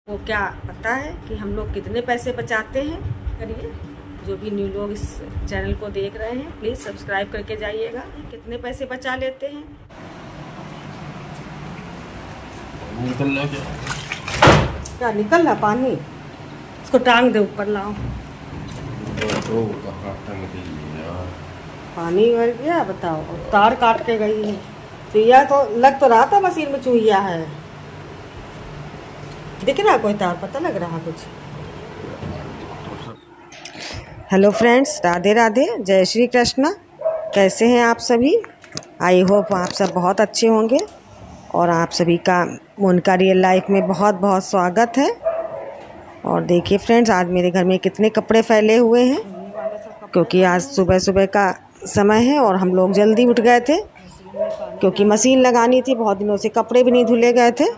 वो क्या पता है कि हम लोग कितने पैसे बचाते हैं। करिए, जो भी न्यू लोग इस चैनल को देख रहे हैं प्लीज़ सब्सक्राइब करके जाइएगा। कितने पैसे बचा लेते हैं। निकल रहा क्या निकल रहा पानी? इसको टांग दे, ऊपर लाओ। तो कहाँ टंग गई यार? पानी भर गया, बताओ। और तार काट के गई है। चूहिया तो लग तो रहा था मशीन में चूहिया है। दिख रहा कोई तार? पता लग रहा कुछ? हेलो फ्रेंड्स, राधे राधे, जय श्री कृष्णा। कैसे हैं आप सभी? आई होप आप सब बहुत अच्छे होंगे और आप सभी का मोनिका रियल लाइफ में बहुत बहुत स्वागत है। और देखिए फ्रेंड्स, आज मेरे घर में कितने कपड़े फैले हुए हैं, क्योंकि आज सुबह सुबह का समय है और हम लोग जल्दी उठ गए थे क्योंकि मशीन लगानी थी। बहुत दिनों से कपड़े भी नहीं धुले गए थे।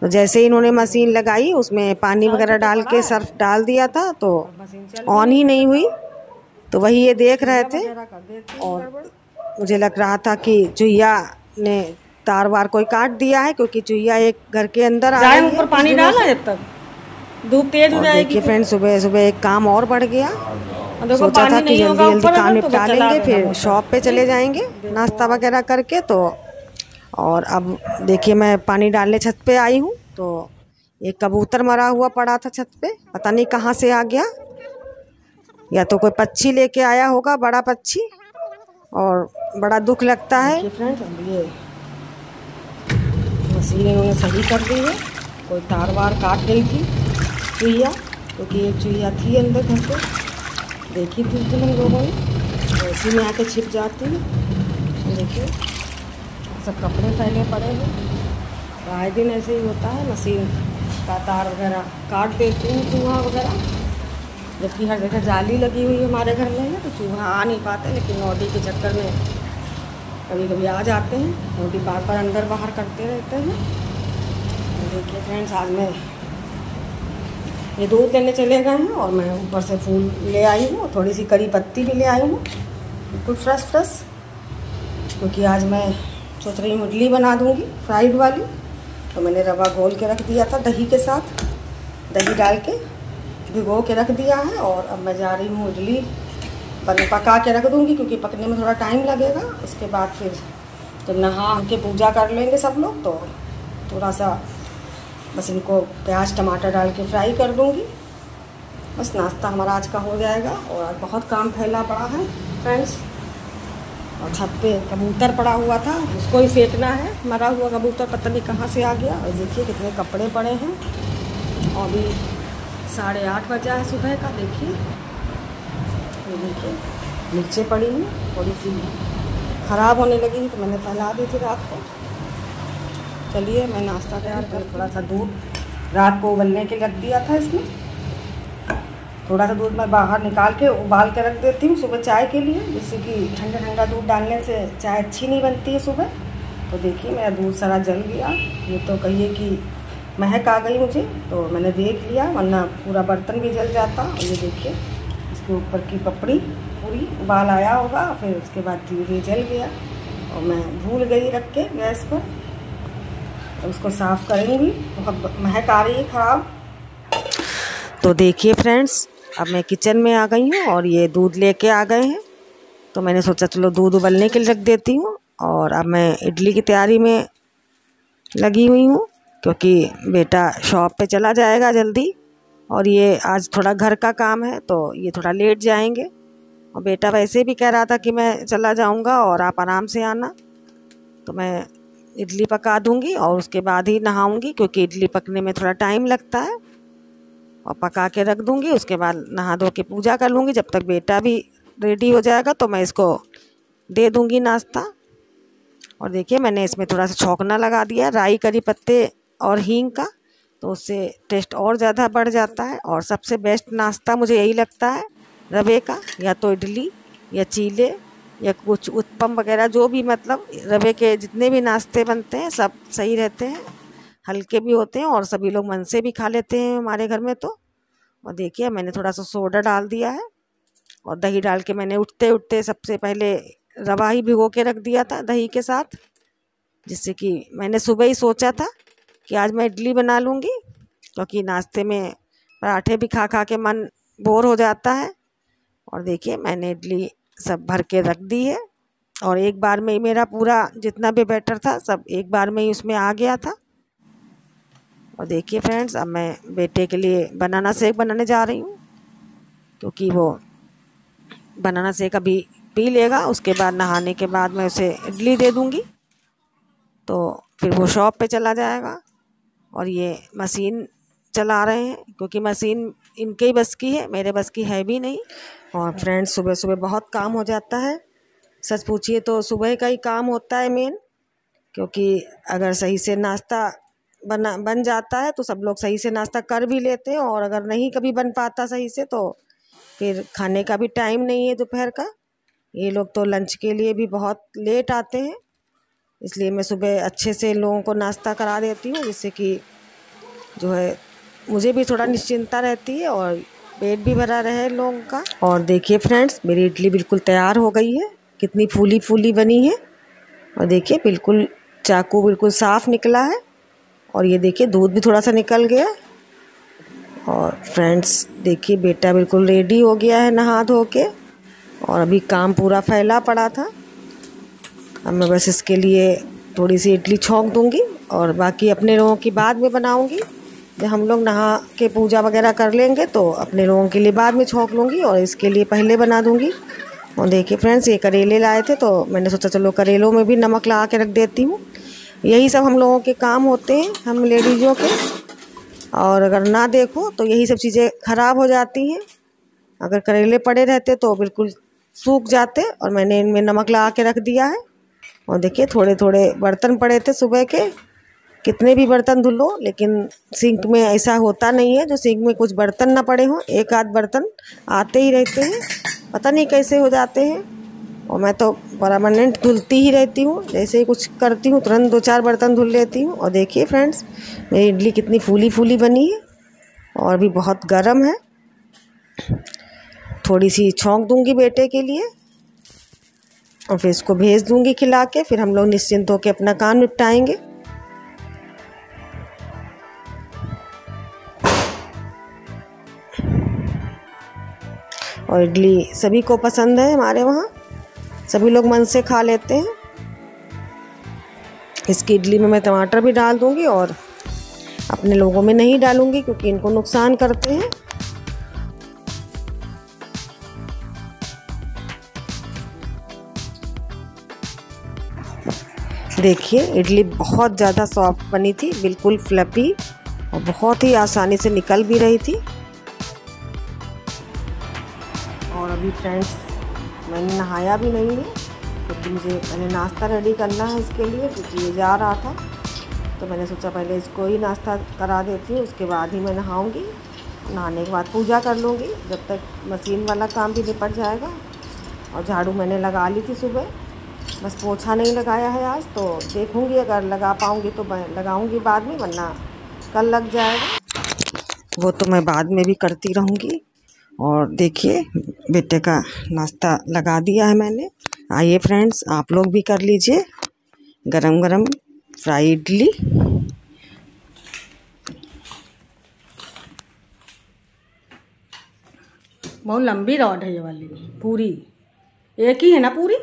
तो जैसे ही इन्होंने मशीन लगाई, उसमें पानी वगैरह डाल के सर्फ डाल दिया था तो ऑन ही नहीं हुई। तो वही ये देख रहे थे और मुझे लग रहा था कि चूहिया ने तार वार कोई काट दिया है, क्योंकि चूहिया एक घर के अंदर आ गई है। ऊपर पानी डाला जब तक धूप तेज हो जाएगी। देखिए फ्रेंड्स, सुबह सुबह एक काम और बढ़ गया। सोचा था कि जल्दी जल्दी काम निपटा लेंगे, फिर शॉप पे चले जाएंगे नाश्ता वगैरह करके। तो और अब देखिए, मैं पानी डालने छत पे आई हूँ तो एक कबूतर मरा हुआ पड़ा था छत पे। पता नहीं कहाँ से आ गया, या तो कोई पक्षी लेके आया होगा, बड़ा पक्षी। और बड़ा दुख लगता है। फ्रेंड्स, अब ये मशीन इन्होंने सही कर दी है। कोई तार वार काट गई थी चूहिया, क्योंकि एक चूहिया थी अंदर घर पे, देखी थी उस दिन हम लोगों ने, तो इसी में आके छिप जाती है। देखिए सब कपड़े फैले पड़े हैं। तो आए दिन ऐसे ही होता है, मशीन का तार वगैरह काट देती हैं चूहा वगैरह। जबकि हर जगह जाली लगी हुई है हमारे घर में है, तो चूहा आ नहीं पाते, लेकिन नोटी के चक्कर में कभी कभी आ जाते हैं। नोटी बार बार अंदर बाहर करते रहते हैं। तो देखिए फ्रेंड्स, आज मैं ये दूध लेने चले गए हैं और मैं ऊपर से फूल ले आई हूँ, थोड़ी सी करी पत्ती भी ले आई हूँ, बिल्कुल फ्रेश फ्रेश। क्योंकि आज मैं सोच रही हूँ इडली बना दूँगी फ्राइड वाली। तो मैंने रवा घोल के रख दिया था दही के साथ, दही डाल के भिगो के रख दिया है। और अब मैं जा रही हूँ इडली पका के रख दूँगी, क्योंकि पकने में थोड़ा टाइम लगेगा। उसके बाद फिर जब नहा के पूजा कर लेंगे सब लोग, तो थोड़ा सा बस इनको प्याज टमाटर डाल के फ्राई कर दूँगी। बस नाश्ता हमारा आज का हो जाएगा। और आज बहुत काम फैला पड़ा है फ्रेंड्स। और छत पे कबूतर पड़ा हुआ था, उसको ही फेंकना है। मरा हुआ कबूतर पता नहीं कहाँ से आ गया। और देखिए कितने कपड़े पड़े हैं। और अभी 8:30 बजा है सुबह का। देखिए ये देखिए नीचे पड़ी हैं, थोड़ी सी ख़राब होने लगी थी तो मैंने फैला दी थी रात को। चलिए मैं नाश्ता तैयार कर, थोड़ा सा दूध रात को उबलने के रख दिया था। इसमें थोड़ा सा दूध मैं बाहर निकाल के उबाल के रख देती हूँ सुबह चाय के लिए, जिससे कि ठंडा ठंडा दूध डालने से चाय अच्छी नहीं बनती है सुबह। तो देखिए मेरा दूध सारा जल गया। ये तो कहिए कि महक आ गई मुझे, तो मैंने देख लिया, वरना पूरा बर्तन भी जल जाता। और ये देखिए इसके ऊपर की पपड़ी पूरी उबाल आया होगा, फिर उसके बाद धीरे जल गया और मैं भूल गई रख के गैस पर। तो उसको साफ़ करेंगी, बहुत महक आ रही है ख़राब। तो देखिए फ्रेंड्स, अब मैं किचन में आ गई हूँ और ये दूध लेके आ गए हैं। तो मैंने सोचा चलो दूध उबलने के लिए रख देती हूँ। और अब मैं इडली की तैयारी में लगी हुई हूँ, क्योंकि बेटा शॉप पे चला जाएगा जल्दी। और ये आज थोड़ा घर का काम है तो ये थोड़ा लेट जाएंगे। और बेटा वैसे भी कह रहा था कि मैं चला जाऊँगा और आप आराम से आना। तो मैं इडली पका दूँगी और उसके बाद ही नहाऊँगी, क्योंकि इडली पकने में थोड़ा टाइम लगता है। और पका के रख दूँगी, उसके बाद नहा धो के पूजा कर लूँगी। जब तक बेटा भी रेडी हो जाएगा तो मैं इसको दे दूँगी नाश्ता। और देखिए मैंने इसमें थोड़ा सा छौंकना लगा दिया राई करी पत्ते और हींग का, तो उससे टेस्ट और ज़्यादा बढ़ जाता है। और सबसे बेस्ट नाश्ता मुझे यही लगता है रवे का, या तो इडली या चीले या कुछ उत्पम वगैरह, जो भी मतलब रवे के जितने भी नाश्ते बनते हैं सब सही रहते हैं, हल्के भी होते हैं और सभी लोग मन से भी खा लेते हैं हमारे घर में तो। और देखिए मैंने थोड़ा सा सोडा डाल दिया है और दही डाल के मैंने उठते उठते सबसे पहले रवा ही भिगो के रख दिया था दही के साथ, जिससे कि मैंने सुबह ही सोचा था कि आज मैं इडली बना लूँगी। क्योंकि नाश्ते में पराठे भी खा खा के मन बोर हो जाता है। और देखिए मैंने इडली सब भर के रख दी है और एक बार में ही मेरा पूरा जितना भी बैटर था सब एक बार में ही उसमें आ गया था। और देखिए फ्रेंड्स, अब मैं बेटे के लिए बनाना शेक बनाने जा रही हूँ, क्योंकि वो बनाना शेक अभी पी लेगा। उसके बाद नहाने के बाद मैं उसे इडली दे दूँगी, तो फिर वो शॉप पे चला जाएगा। और ये मशीन चला रहे हैं, क्योंकि मशीन इनके ही बस की है, मेरे बस की है भी नहीं। और फ्रेंड्स, सुबह सुबह बहुत काम हो जाता है। सच पूछिए तो सुबह का ही काम होता है मेन, क्योंकि अगर सही से नाश्ता बन जाता है तो सब लोग सही से नाश्ता कर भी लेते हैं, और अगर नहीं कभी बन पाता सही से तो फिर खाने का भी टाइम नहीं है दोपहर का। ये लोग तो लंच के लिए भी बहुत लेट आते हैं, इसलिए मैं सुबह अच्छे से लोगों को नाश्ता करा देती हूँ, जिससे कि जो है मुझे भी थोड़ा निश्चिंता रहती है और पेट भी भरा रहे लोगों का। और देखिए फ्रेंड्स, मेरी इडली बिल्कुल तैयार हो गई है, कितनी फूली फूली बनी है। और देखिए बिल्कुल चाकू बिल्कुल साफ़ निकला है, और ये देखिए दूध भी थोड़ा सा निकल गया। और फ्रेंड्स देखिए, बेटा बिल्कुल रेडी हो गया है नहा धो के, और अभी काम पूरा फैला पड़ा था। अब मैं बस इसके लिए थोड़ी सी इडली छौंक दूंगी, और बाकी अपने लोगों की बाद में बनाऊंगी। जब हम लोग नहा के पूजा वगैरह कर लेंगे तो अपने लोगों के लिए बाद में छौंक लूँगी, और इसके लिए पहले बना दूंगी। और देखिए फ्रेंड्स, ये करेले लाए थे तो मैंने सोचा चलो करेलों में भी नमक लगा के रख देती हूँ। यही सब हम लोगों के काम होते हैं, हम लेडीज़ों के। और अगर ना देखो तो यही सब चीज़ें ख़राब हो जाती हैं। अगर करेले पड़े रहते तो बिल्कुल सूख जाते, और मैंने इनमें नमक लगा के रख दिया है। और देखिए थोड़े थोड़े बर्तन पड़े थे सुबह के, कितने भी बर्तन धुल लो, लेकिन सिंक में ऐसा होता नहीं है जो सिंक में कुछ बर्तन ना पड़े हों। एक आध बर्तन आते ही रहते हैं, पता नहीं कैसे हो जाते हैं। और मैं तो परमानेंट धुलती ही रहती हूँ, जैसे ही कुछ करती हूँ तुरंत 2-4 बर्तन धुल लेती हूँ। और देखिए फ्रेंड्स, मेरी इडली कितनी फूली फूली बनी है, और भी बहुत गर्म है। थोड़ी सी छौंक दूंगी बेटे के लिए, और फिर इसको भेज दूंगी खिला के। फिर हम लोग निश्चिंत होकर अपना काम निपटाएंगे। और इडली सभी को पसंद है, हमारे वहाँ सभी लोग मन से खा लेते हैं। इसकी इडली में मैं टमाटर भी डाल दूंगी, और अपने लोगों में नहीं डालूंगी क्योंकि इनको नुकसान करते हैं। देखिए इडली बहुत ज़्यादा सॉफ्ट बनी थी, बिल्कुल फ्लफी, और बहुत ही आसानी से निकल भी रही थी। और अभी फ्रेंड्स, मैंने नहाया भी नहीं है, क्योंकि मुझे पहले नाश्ता रेडी करना है इसके लिए, क्योंकि ये जा रहा था। तो मैंने सोचा पहले इसको ही नाश्ता करा देती हूँ, उसके बाद ही मैं नहाऊँगी। नहाने के बाद पूजा कर लूँगी, जब तक मशीन वाला काम भी निपट जाएगा। और झाड़ू मैंने लगा ली थी सुबह, बस पोछा नहीं लगाया है आज, तो देखूँगी अगर लगा पाऊँगी तो मैं लगाऊँगी बाद में, वरना कल लग जाएगा। वो तो मैं बाद में भी करती रहूँगी। और देखिए बेटे का नाश्ता लगा दिया है मैंने। आइए फ्रेंड्स, आप लोग भी कर लीजिए गरम गरम फ्राई इडली। बहुत लंबी रॉड है ये वाली, पूरी एक ही है ना पूरी,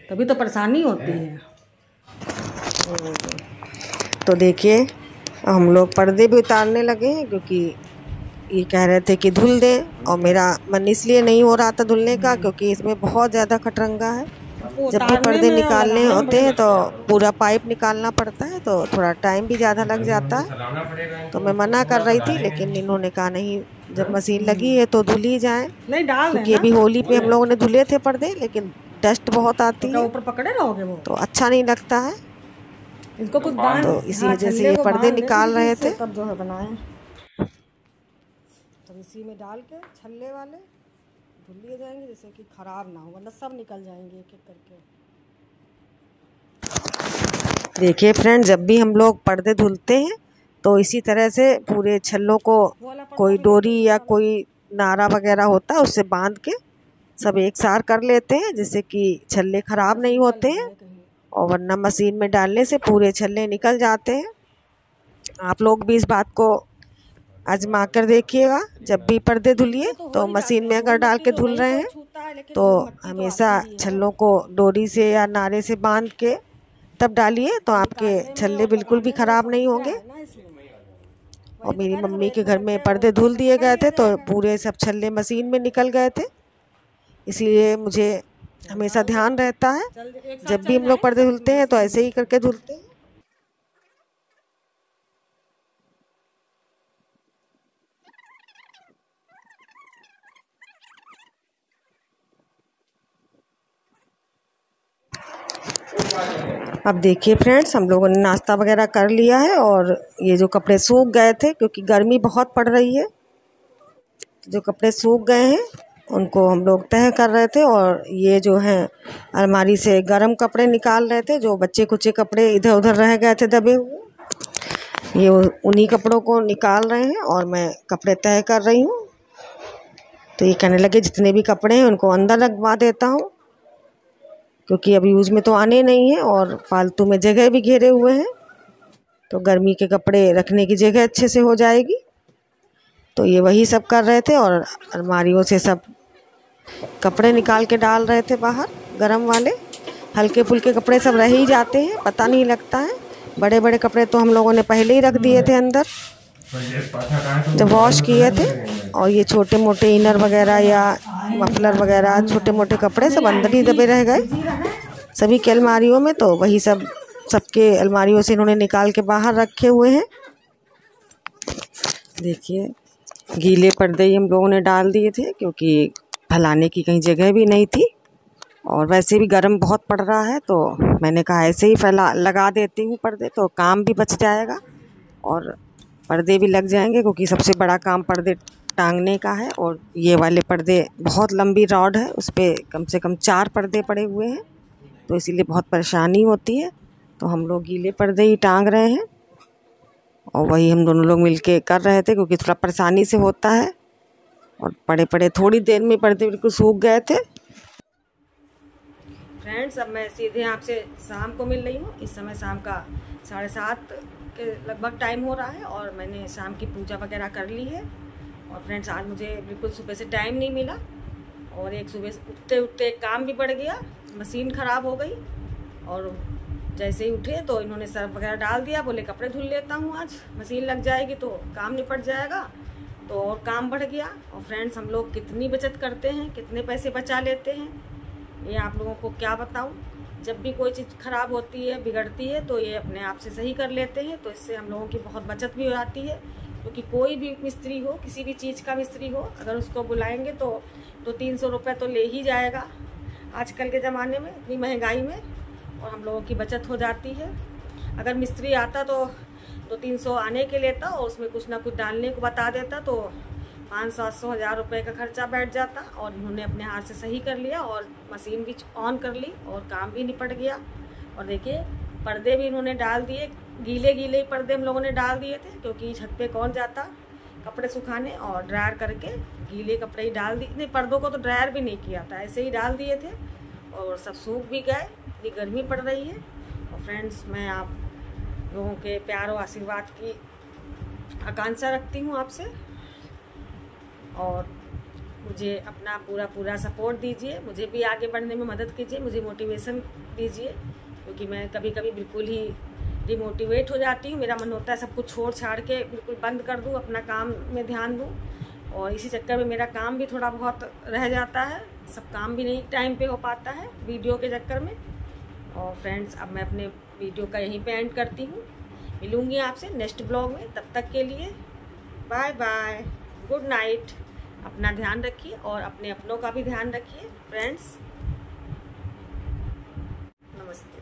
तभी तो परेशानी होती है। तो देखिए हम लोग पर्दे भी उतारने लगे हैं, क्योंकि ये कह रहे थे कि धुल दे, और मेरा मन इसलिए नहीं हो रहा था धुलने का क्योंकि इसमें बहुत ज़्यादा खटरंगा है। जब भी पर्दे निकालने होते हैं तो पूरा पाइप निकालना पड़ता है, तो थोड़ा टाइम भी ज़्यादा लग जाता है। तो मैं मना कर रही थी, लेकिन इन्होंने कहा नहीं, जब मशीन लगी है तो धुल ही जाए। क्योंकि अभी होली पे हम लोगों ने धुले थे पर्दे, लेकिन डस्ट बहुत आती है, ऊपर पकड़े रहोगे वो तो अच्छा नहीं लगता है। इसको कुछ बांध, तो इसी वजह से ये पर्दे निकाल रहे थे। तब जो है बनाए, तब इसी में डाल के छल्ले वाले धुल लिए जाएंगे, जैसे कि खराब ना हो, वरना सब निकल जाएंगे एक एक करके। देखिए फ्रेंड, जब भी हम लोग पर्दे धुलते हैं तो इसी तरह से पूरे छल्लों को कोई डोरी या कोई नारा वगैरह होता है उससे बांध के सब एक साथ कर लेते हैं, जिससे कि छल्ले ख़राब नहीं होते हैं, और वरना मशीन में डालने से पूरे छल्ले निकल जाते हैं। आप लोग भी इस बात को आजमा कर देखिएगा। जब भी पर्दे धुलिए तो मशीन में अगर डाल के धुल रहे हैं तो हमेशा छल्लों को डोरी से या नारे से बांध के तब डालिए, तो आपके छल्ले बिल्कुल भी ख़राब नहीं होंगे। और मेरी मम्मी के घर में पर्दे धुल दिए गए थे तो पूरे सब छल्ले मशीन में निकल गए थे, इसलिए मुझे हमेशा ध्यान रहता है जब भी हम लोग पर्दे धुलते हैं तो ऐसे ही करके धुलते हैं। अब देखिए फ्रेंड्स, हम लोगों ने नाश्ता वगैरह कर लिया है और ये जो कपड़े सूख गए थे क्योंकि गर्मी बहुत पड़ रही है, जो कपड़े सूख गए हैं उनको हम लोग तह कर रहे थे। और ये जो है अलमारी से गर्म कपड़े निकाल रहे थे, जो बच्चे कुचे कपड़े इधर उधर रह गए थे दबे हुए, ये उन्हीं कपड़ों को निकाल रहे हैं और मैं कपड़े तह कर रही हूँ। तो ये कहने लगे जितने भी कपड़े हैं उनको अंदर रखवा देता हूँ, क्योंकि अब यूज़ में तो आने नहीं है और फालतू में जगह भी घेरे हुए हैं, तो गर्मी के कपड़े रखने की जगह अच्छे से हो जाएगी। तो ये वही सब कर रहे थे और अलमारियों से सब कपड़े निकाल के डाल रहे थे बाहर, गरम वाले। हल्के फुल्के कपड़े सब रह ही जाते हैं, पता नहीं लगता है। बड़े बड़े कपड़े तो हम लोगों ने पहले ही रख दिए थे अंदर जब वॉश किए थे, और ये छोटे मोटे इनर वगैरह या मफलर वगैरह छोटे मोटे कपड़े सब अंदर ही दबे रह गए सभी के अलमारियों में। तो वही सब सबके अलमारियों से इन्होंने निकाल के बाहर रखे हुए हैं। देखिए गीले पर्दे ही हम लोगों ने डाल दिए थे क्योंकि फैलाने की कहीं जगह भी नहीं थी, और वैसे भी गर्म बहुत पड़ रहा है, तो मैंने कहा ऐसे ही लगा देती हूँ पर्दे, तो काम भी बच जाएगा और पर्दे भी लग जाएंगे, क्योंकि सबसे बड़ा काम पर्दे टांगने का है। और ये वाले पर्दे बहुत लंबी रॉड है, उस पर कम से कम 4 पर्दे पड़े हुए हैं, तो इसीलिए बहुत परेशानी होती है। तो हम लोग गीले पर्दे ही टांग रहे हैं और वही हम दोनों लोग मिलके कर रहे थे, क्योंकि थोड़ा परेशानी से होता है। और पड़े पड़े थोड़ी देर में पर्दे बिल्कुल सूख गए थे। फ्रेंड्स, अब मैं सीधे आपसे शाम को मिल रही हूँ। इस समय शाम का 7:30 के लगभग टाइम हो रहा है और मैंने शाम की पूजा वगैरह कर ली है। और फ्रेंड्स, आज मुझे बिल्कुल सुबह से टाइम नहीं मिला और एक सुबह उठते उठते काम भी बढ़ गया, मशीन ख़राब हो गई। और जैसे ही उठे तो इन्होंने सर्फ वगैरह डाल दिया, बोले कपड़े धुल लेता हूँ, आज मशीन लग जाएगी तो काम निपट जाएगा, तो और काम बढ़ गया। और फ्रेंड्स, हम लोग कितनी बचत करते हैं, कितने पैसे बचा लेते हैं, ये आप लोगों को क्या बताऊं। जब भी कोई चीज़ ख़राब होती है, बिगड़ती है, तो ये अपने आप से सही कर लेते हैं, तो इससे हम लोगों की बहुत बचत भी हो जाती है। क्योंकि कोई भी मिस्त्री हो, किसी भी चीज़ का मिस्त्री हो, अगर उसको बुलाएंगे तो 300 रुपये तो ले ही जाएगा आजकल के ज़माने में, इतनी महंगाई में, और हम लोगों की बचत हो जाती है। अगर मिस्त्री आता तो 200-300 आने के लेता और उसमें कुछ ना कुछ डालने को बता देता, तो 500-700-1000 रुपये का खर्चा बैठ जाता। और इन्होंने अपने हाथ से सही कर लिया और मशीन भी ऑन कर ली और काम भी निपट गया। और देखिए पर्दे भी इन्होंने डाल दिए, गीले गीले ही पर्दे हम लोगों ने डाल दिए थे, क्योंकि छत पे कौन जाता कपड़े सुखाने, और ड्रायर करके गीले कपड़े ही डाल दिए। नहीं, पर्दों को तो ड्रायर भी नहीं किया था, ऐसे ही डाल दिए थे और सब सूख भी गए, इतनी गर्मी पड़ रही है। और फ्रेंड्स, मैं आप लोगों के प्यार और आशीर्वाद की आकांक्षा रखती हूँ आपसे, और मुझे अपना पूरा सपोर्ट दीजिए, मुझे भी आगे बढ़ने में मदद कीजिए, मुझे मोटिवेशन दीजिए, क्योंकि मैं कभी कभी बिल्कुल ही डिमोटिवेट हो जाती हूँ। मेरा मन होता है सब कुछ छोड़ छाड़ के बिल्कुल बंद कर दूँ, अपना काम में ध्यान दूँ, और इसी चक्कर में मेरा काम भी थोड़ा बहुत रह जाता है, सब काम भी नहीं टाइम पे हो पाता है वीडियो के चक्कर में। और फ्रेंड्स, अब मैं अपने वीडियो का यहीं पे एंड करती हूँ, मिलूँगी आपसे नेक्स्ट ब्लॉग में। तब तक के लिए बाय बाय, गुड नाइट। अपना ध्यान रखिए और अपने अपनों का भी ध्यान रखिए फ्रेंड्स। नमस्ते।